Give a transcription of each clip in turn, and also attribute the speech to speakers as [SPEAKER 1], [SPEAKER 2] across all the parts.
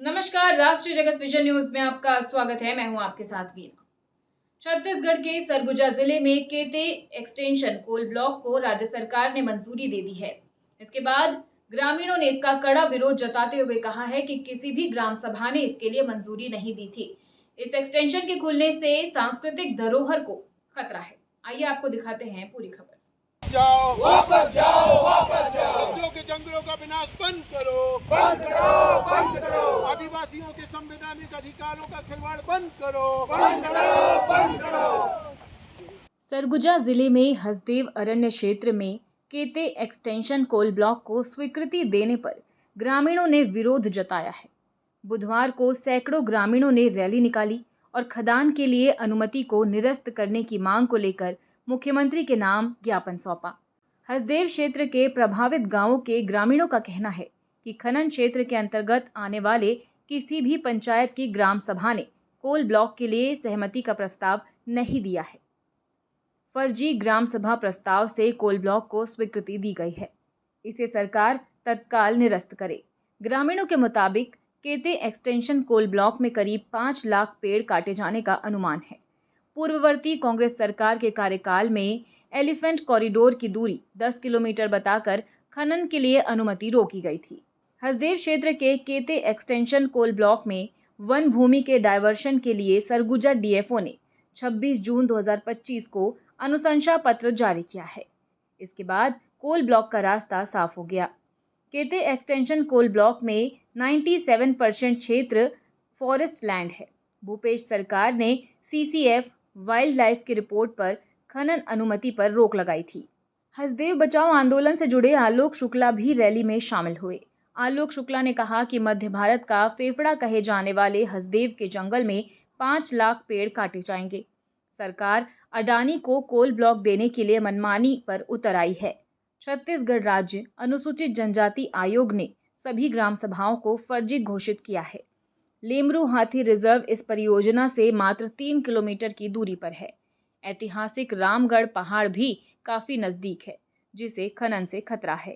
[SPEAKER 1] नमस्कार, राष्ट्रीय जगत विजन न्यूज में आपका स्वागत है। मैं हूं आपके साथ वीना। छत्तीसगढ़ के सरगुजा जिले में केते एक्सटेंशन कोल ब्लॉक को राज्य सरकार ने मंजूरी दे दी है। इसके बाद ग्रामीणों ने इसका कड़ा विरोध जताते हुए कहा है कि किसी भी ग्राम सभा ने इसके लिए मंजूरी नहीं दी थी। इस एक्सटेंशन के खुलने से सांस्कृतिक धरोहर को खतरा है। आइए आपको दिखाते हैं पूरी खबर।
[SPEAKER 2] जाओ वापस जाओ वापस जाओ, कब्जों के जंगलों का विनाश बंद करो, बंद करो, बंद करो, आदिवासियों के संवैधानिक अधिकारों का खिलवाड़ बंद करो, बंद करो, बंद करो।
[SPEAKER 1] सरगुजा जिले में हसदेव अरण्य क्षेत्र में केते एक्सटेंशन कोल ब्लॉक को स्वीकृति देने पर ग्रामीणों ने विरोध जताया है। बुधवार को सैकड़ों ग्रामीणों ने रैली निकाली और खदान के लिए अनुमति को निरस्त करने की मांग को लेकर मुख्यमंत्री के नाम ज्ञापन सौंपा। हसदेव क्षेत्र के प्रभावित गांवों के ग्रामीणों का कहना है कि खनन क्षेत्र के अंतर्गत आने वाले किसी भी पंचायत की ग्राम सभा ने कोल ब्लॉक के लिए सहमति का प्रस्ताव नहीं दिया है। फर्जी ग्राम सभा प्रस्ताव से कोल ब्लॉक को स्वीकृति दी गई है। इसे सरकार तत्काल निरस्त करे। ग्रामीणों के मुताबिक केते एक्सटेंशन कोल ब्लॉक में करीब 5 लाख पेड़ काटे जाने का अनुमान है। पूर्ववर्ती कांग्रेस सरकार के कार्यकाल में एलिफेंट कॉरिडोर की दूरी 10 किलोमीटर बताकर खनन के लिए अनुमति रोकी गई थी। हसदेव क्षेत्र के केते एक्सटेंशन कोल ब्लॉक में वन भूमि के डायवर्शन के लिए सरगुजा डीएफओ ने 26 जून 2025 को अनुशंसा पत्र जारी किया है। इसके बाद कोल ब्लॉक का रास्ता साफ हो गया। केते एक्सटेंशन कोल ब्लॉक में 97% क्षेत्र फॉरेस्ट लैंड है। भूपेश सरकार ने सीसीएफ वाइल्ड लाइफ की रिपोर्ट पर खनन अनुमति पर रोक लगाई थी। हसदेव बचाओ आंदोलन से जुड़े आलोक शुक्ला भी रैली में शामिल हुए। आलोक शुक्ला ने कहा कि मध्य भारत का फेफड़ा कहे जाने वाले हसदेव के जंगल में 5 लाख पेड़ काटे जाएंगे। सरकार अडानी को कोल ब्लॉक देने के लिए मनमानी पर उतर आई है। छत्तीसगढ़ राज्य अनुसूचित जनजाति आयोग ने सभी ग्राम सभाओं को फर्जी घोषित किया है। लेमरू हाथी रिजर्व इस परियोजना से मात्र 3 किलोमीटर की दूरी पर है। ऐतिहासिक रामगढ़ पहाड़ भी काफी नजदीक है, जिसे खनन से खतरा है।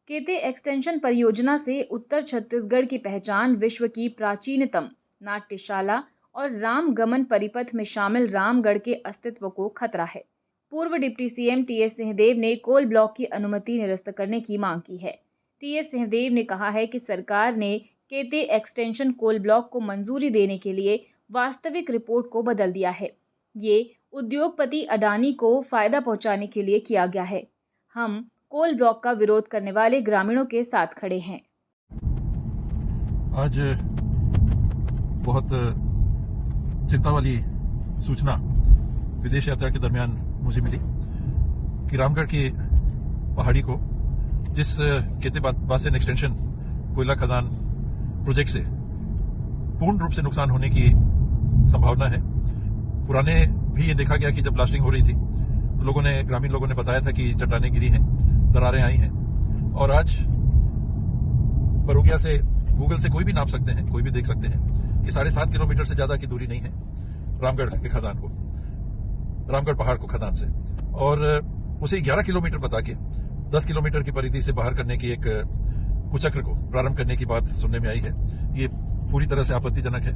[SPEAKER 1] केते एक्सटेंशन परियोजना से उत्तर छत्तीसगढ़ की पहचान विश्व की प्राचीनतम नाट्यशाला और रामगमन परिपथ में शामिल रामगढ़ के अस्तित्व को खतरा है। पूर्व डिप्टी सीएम टीएस सिंहदेव ने कोल ब्लॉक की अनुमति निरस्त करने की मांग की है। टीएस सिंहदेव ने कहा है कि सरकार ने केते एक्सटेंशन कोल ब्लॉक को मंजूरी देने के लिए वास्तविक रिपोर्ट को बदल दिया है। ये उद्योगपति अडानी को फायदा पहुंचाने के लिए किया गया है। हम कोल ब्लॉक का विरोध करने वाले ग्रामीणों के साथ खड़े हैं।
[SPEAKER 3] आज बहुत चिंता वाली सूचना विदेश यात्रा के दरमियान मुझे मिली कि रामगढ़ की पहाड़ी को जिस केते बासन एक्सटेंशन कोयला खदान प्रोजेक्ट से पूर्ण रूप से नुकसान होने की संभावना है। पुराने भी ये देखा गया कि जब ब्लास्टिंग हो रही थी तो ग्रामीण लोगों ने बताया था कि चट्टानें गिरी हैं, दरारें आई हैं, और आज बरोगिया से गूगल से कोई भी नाप सकते हैं, कोई भी देख सकते हैं कि 7.5 किलोमीटर से ज्यादा की दूरी नहीं है रामगढ़ के खदान को, रामगढ़ पहाड़ को खदान से, और उसे 11 किलोमीटर बता के 10 किलोमीटर की परिधि से बाहर करने की एक कुचक्र को प्रारंभ करने की बात सुनने में आई है। ये पूरी तरह से आपत्तिजनक है।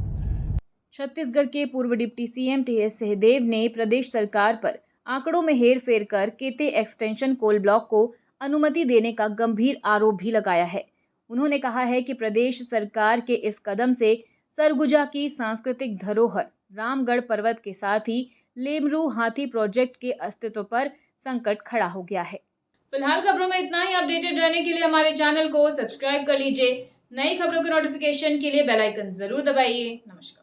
[SPEAKER 1] छत्तीसगढ़ के पूर्व डिप्टी सीएम टीएस सिंहदेव ने प्रदेश सरकार पर आंकड़ों में हेरफेर कर केते एक्सटेंशन कोल ब्लॉक को अनुमति देने का गंभीर आरोप भी लगाया है। उन्होंने कहा है कि प्रदेश सरकार के इस कदम से सरगुजा की सांस्कृतिक धरोहर रामगढ़ पर्वत के साथ ही लेमरू हाथी प्रोजेक्ट के अस्तित्व पर संकट खड़ा हो गया है। फिलहाल खबरों में इतना ही। अपडेटेड रहने के लिए हमारे चैनल को सब्सक्राइब कर लीजिए। नई खबरों के नोटिफिकेशन के लिए बेल आइकन जरूर दबाइए। नमस्कार।